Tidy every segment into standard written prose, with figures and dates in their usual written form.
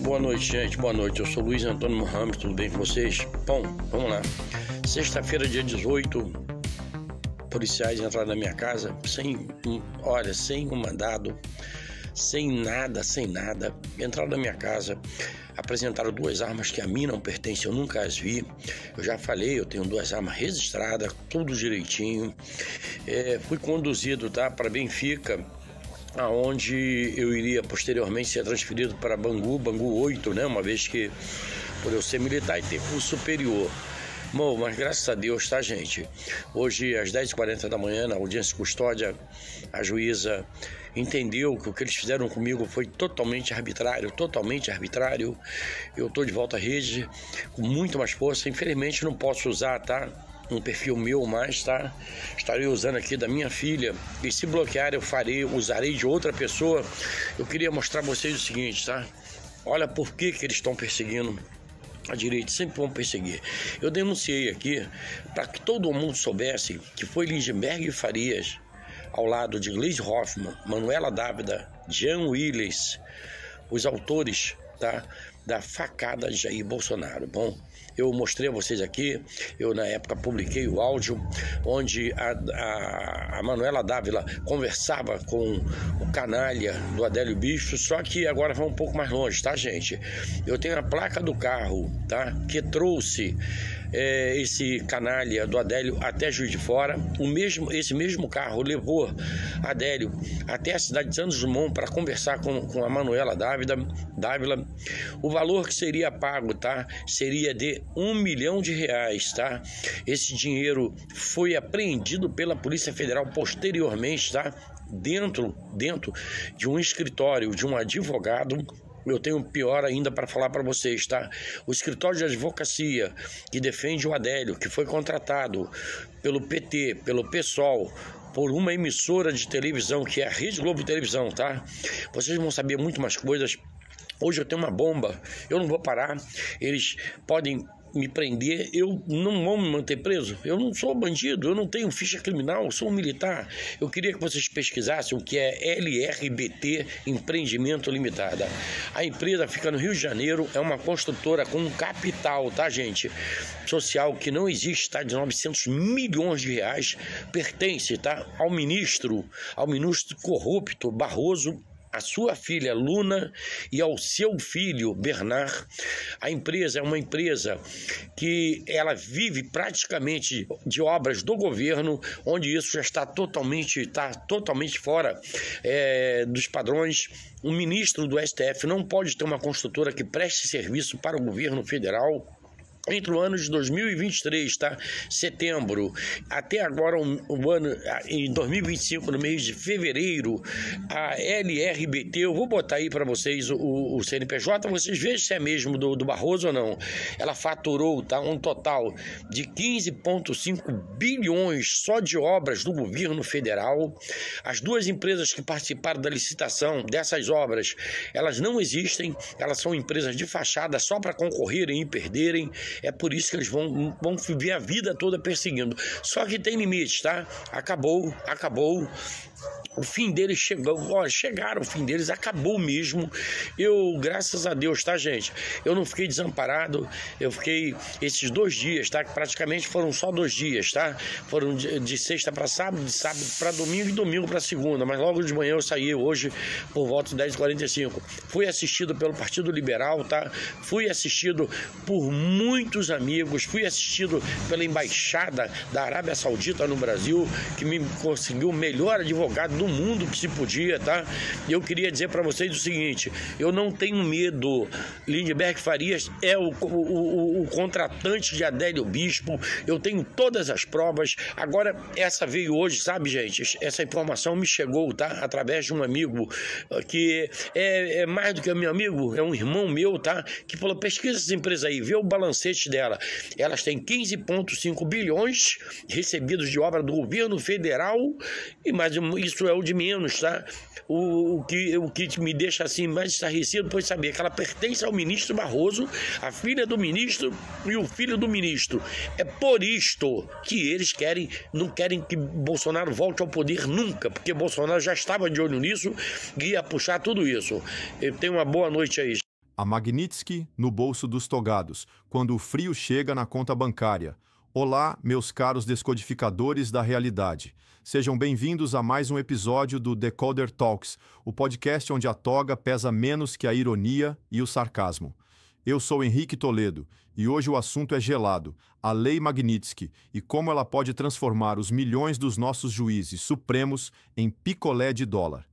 Boa noite, gente. Boa noite. Eu sou Luiz Antônio Mohamed. Tudo bem com vocês? Bom, vamos lá. Sexta-feira, dia 18, policiais entraram na minha casa sem um mandado, sem nada. Entraram na minha casa, apresentaram duas armas que a mim não pertencem, eu nunca as vi. Eu já falei, eu tenho duas armas registradas, tudo direitinho. Fui conduzido, para Benfica, aonde eu iria posteriormente ser transferido para Bangu 8, né? Uma vez que, por eu ser militar e ter curso superior. Bom, mas graças a Deus, gente? Hoje, às 10h40 da manhã, na audiência de custódia, a juíza entendeu que o que eles fizeram comigo foi totalmente arbitrário. Eu estou de volta à rede com muito mais força. Infelizmente, não posso usar, um perfil meu mais, Estarei usando aqui da minha filha, e se bloquear usarei de outra pessoa. Eu queria mostrar a vocês o seguinte, Olha por que eles estão perseguindo a direita, sempre vão perseguir. Eu denunciei aqui para que todo mundo soubesse que foi Lindenberg e Farias, ao lado de Gleisi Hoffmann, Manuela Dávila, Jean Willis, os autores, da facada de Jair Bolsonaro. Bom, eu mostrei a vocês aqui, eu na época publiquei o áudio onde a Manuela Dávila conversava com o canalha do Adélio Bispo, só que agora vai um pouco mais longe, gente? Eu tenho a placa do carro, que trouxe esse canalha do Adélio até Juiz de Fora. Esse mesmo carro levou Adélio até a cidade de Santos Dumont para conversar com a Manuela Dávila. O valor que seria pago, seria de R$1 milhão. Esse dinheiro foi apreendido pela Polícia Federal posteriormente, dentro de um escritório de um advogado. Eu tenho pior ainda para falar para vocês, O escritório de advocacia que defende o Adélio, que foi contratado pelo PT, pelo PSOL, por uma emissora de televisão, que é a Rede Globo Televisão, Vocês vão saber muito mais coisas. Hoje eu tenho uma bomba, eu não vou parar, eles podem me prender, eu não vou me manter preso, eu não sou bandido, eu não tenho ficha criminal, eu sou um militar. Eu queria que vocês pesquisassem o que é LRBT Empreendimento Limitada. A empresa fica no Rio de Janeiro, é uma construtora com um capital, gente, social que não existe, de R$900 milhões, pertence, ao ministro corrupto Barroso, a sua filha Luna e ao seu filho Bernard. A empresa é uma empresa que ela vive praticamente de obras do governo, onde isso já está totalmente fora dos padrões. O ministro do STF não pode ter uma construtora que preste serviço para o governo federal. Entre o ano de 2023, setembro, até agora o ano, em 2025, no mês de fevereiro, a LRBT, eu vou botar aí para vocês o CNPJ, vocês vejam se é mesmo do Barroso ou não. Ela faturou, um total de 15,5 bilhões só de obras do governo federal. As duas empresas que participaram da licitação dessas obras, elas não existem, elas são empresas de fachada só para concorrerem e perderem. É por isso que eles vão viver a vida toda perseguindo. Só que tem limite, Acabou. O fim deles chegaram, o fim deles acabou mesmo. Eu, graças a Deus, gente? Eu não fiquei desamparado, eu fiquei esses 2 dias, que praticamente foram só 2 dias, Foram de sexta para sábado, de sábado para domingo e domingo para segunda, mas logo de manhã eu saí hoje por volta de 10h45. Fui assistido pelo Partido Liberal, Fui assistido por muitos amigos, fui assistido pela Embaixada da Arábia Saudita no Brasil, que me conseguiu o melhor advogado do mundo que se podia, E eu queria dizer para vocês o seguinte: eu não tenho medo. Lindenberg Farias é o contratante de Adélio Bispo, eu tenho todas as provas. Agora, essa veio hoje, gente? Essa informação me chegou, através de um amigo que é mais do que meu amigo, é um irmão meu, que falou: pesquisa essas empresas aí, vê o balancete dela. Elas têm 15,5 bilhões recebidos de obra do governo federal, mas isso é o de menos, O que me deixa assim mais estarrecido foi saber que ela pertence ao ministro Barroso, a filha do ministro e o filho do ministro. É por isto que eles não querem que Bolsonaro volte ao poder nunca, porque Bolsonaro já estava de olho nisso e ia puxar tudo isso. Eu tenho uma boa noite aí. A Magnitsky no bolso dos togados, quando o frio chega na conta bancária. Olá, meus caros descodificadores da realidade. Sejam bem-vindos a mais um episódio do Decoder Talks, o podcast onde a toga pesa menos que a ironia e o sarcasmo. Eu sou Henrique Toledo e hoje o assunto é gelado, a Lei Magnitsky e como ela pode transformar os milhões dos nossos juízes supremos em picolé de dólar.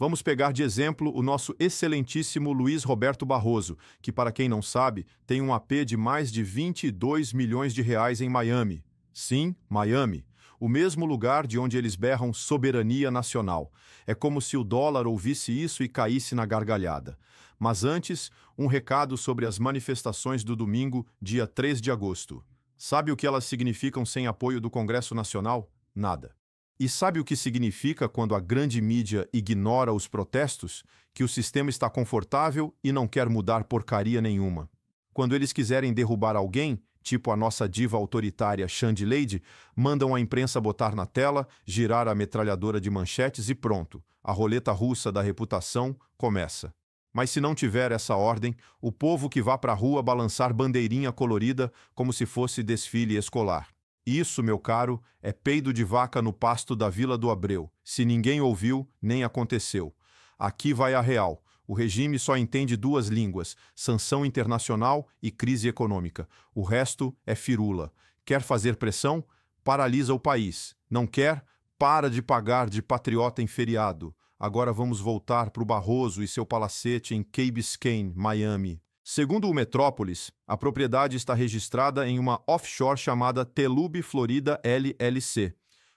Vamos pegar de exemplo o nosso excelentíssimo Luiz Roberto Barroso, que, para quem não sabe, tem um AP de mais de 22 milhões de reais em Miami. Sim, Miami. O mesmo lugar de onde eles berram soberania nacional. É como se o dólar ouvisse isso e caísse na gargalhada. Mas antes, um recado sobre as manifestações do domingo, dia 3 de agosto. Sabe o que elas significam sem apoio do Congresso Nacional? Nada. E sabe o que significa quando a grande mídia ignora os protestos? Que o sistema está confortável e não quer mudar porcaria nenhuma. Quando eles quiserem derrubar alguém, tipo a nossa diva autoritária Xande Lady, mandam a imprensa botar na tela, girar a metralhadora de manchetes e pronto. A roleta russa da reputação começa. Mas se não tiver essa ordem, o povo que vá para a rua balançar bandeirinha colorida como se fosse desfile escolar. Isso, meu caro, é peido de vaca no pasto da Vila do Abreu. Se ninguém ouviu, nem aconteceu. Aqui vai a real. O regime só entende duas línguas, sanção internacional e crise econômica. O resto é firula. Quer fazer pressão? Paralisa o país. Não quer? Para de pagar de patriota em feriado. Agora vamos voltar para o Barroso e seu palacete em Key Biscayne, Miami. Segundo o Metrópolis, a propriedade está registrada em uma offshore chamada Telub Florida LLC,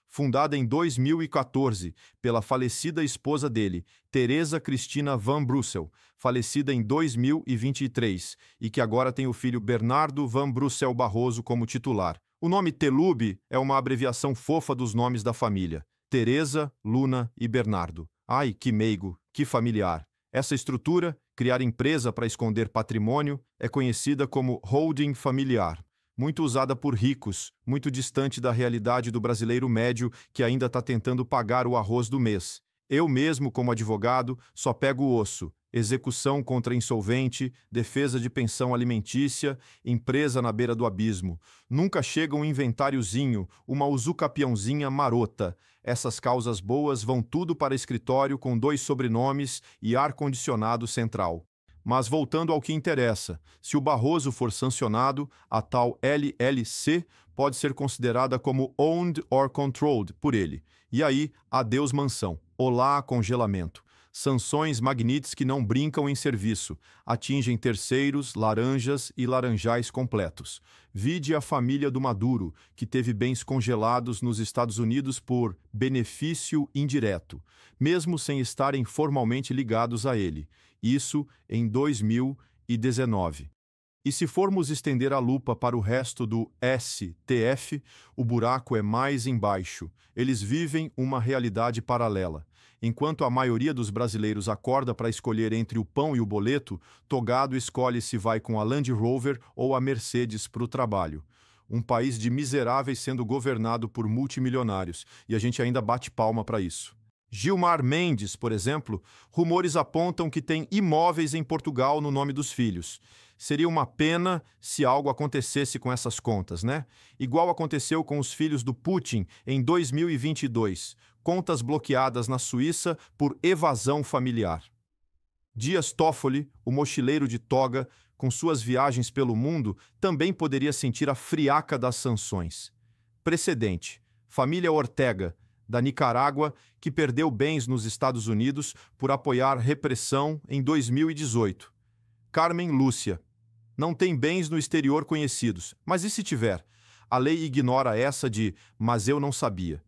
fundada em 2014 pela falecida esposa dele, Teresa Cristina Van Brussel, falecida em 2023, e que agora tem o filho Bernardo Van Brussel Barroso como titular. O nome Telub é uma abreviação fofa dos nomes da família, Teresa, Luna e Bernardo. Ai, que meigo, que familiar. Essa estrutura, criar empresa para esconder patrimônio, é conhecida como holding familiar, muito usada por ricos, muito distante da realidade do brasileiro médio que ainda está tentando pagar o arroz do mês. Eu mesmo, como advogado, só pego o osso. Execução contra insolvente, defesa de pensão alimentícia, empresa na beira do abismo. Nunca chega um inventáriozinho, uma usucapiãozinha marota. Essas causas boas vão tudo para escritório com 2 sobrenomes e ar-condicionado central. Mas voltando ao que interessa, se o Barroso for sancionado, a tal LLC pode ser considerada como owned or controlled por ele. E aí, adeus mansão. Olá, congelamento. Sanções Magnitsky não brincam em serviço, atingem terceiros, laranjas e laranjais completos. Vide a família do Maduro, que teve bens congelados nos Estados Unidos por benefício indireto, mesmo sem estarem formalmente ligados a ele. Isso em 2019. E se formos estender a lupa para o resto do STF, o buraco é mais embaixo. Eles vivem uma realidade paralela. Enquanto a maioria dos brasileiros acorda para escolher entre o pão e o boleto, Togado escolhe se vai com a Land Rover ou a Mercedes para o trabalho. Um país de miseráveis sendo governado por multimilionários, e a gente ainda bate palma para isso. Gilmar Mendes, por exemplo, rumores apontam que tem imóveis em Portugal no nome dos filhos. Seria uma pena se algo acontecesse com essas contas, né? Igual aconteceu com os filhos do Putin em 2022. Contas bloqueadas na Suíça por evasão familiar. Dias Toffoli, o mochileiro de toga, com suas viagens pelo mundo, também poderia sentir a friaca das sanções. Precedente: família Ortega, da Nicarágua, que perdeu bens nos Estados Unidos por apoiar repressão em 2018. Carmen Lúcia. Não tem bens no exterior conhecidos, mas e se tiver? A lei ignora essa de "mas eu não sabia".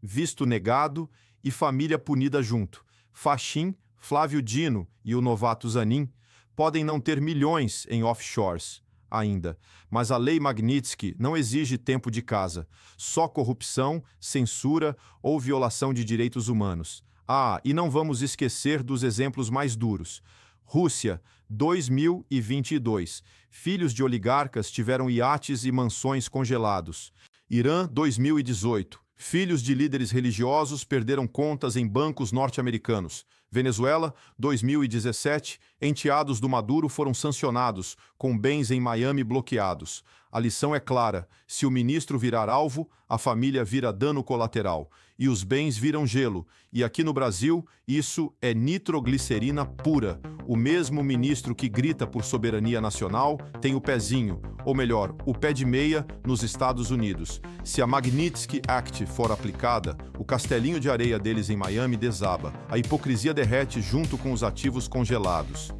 Visto negado e família punida junto. Fachin, Flávio Dino e o novato Zanin podem não ter milhões em offshores ainda, mas a lei Magnitsky não exige tempo de casa, só corrupção, censura ou violação de direitos humanos. Ah, e não vamos esquecer dos exemplos mais duros. Rússia, 2022. Filhos de oligarcas tiveram iates e mansões congelados. Irã, 2018. Filhos de líderes religiosos perderam contas em bancos norte-americanos. Venezuela, 2017, enteados do Maduro foram sancionados, com bens em Miami bloqueados. A lição é clara: se o ministro virar alvo, a família vira dano colateral e os bens viram gelo. E aqui no Brasil, isso é nitroglicerina pura. O mesmo ministro que grita por soberania nacional tem o pezinho, ou melhor, o pé de meia, nos Estados Unidos. Se a Magnitsky Act for aplicada, o castelinho de areia deles em Miami desaba. A hipocrisia derrete junto com os ativos congelados.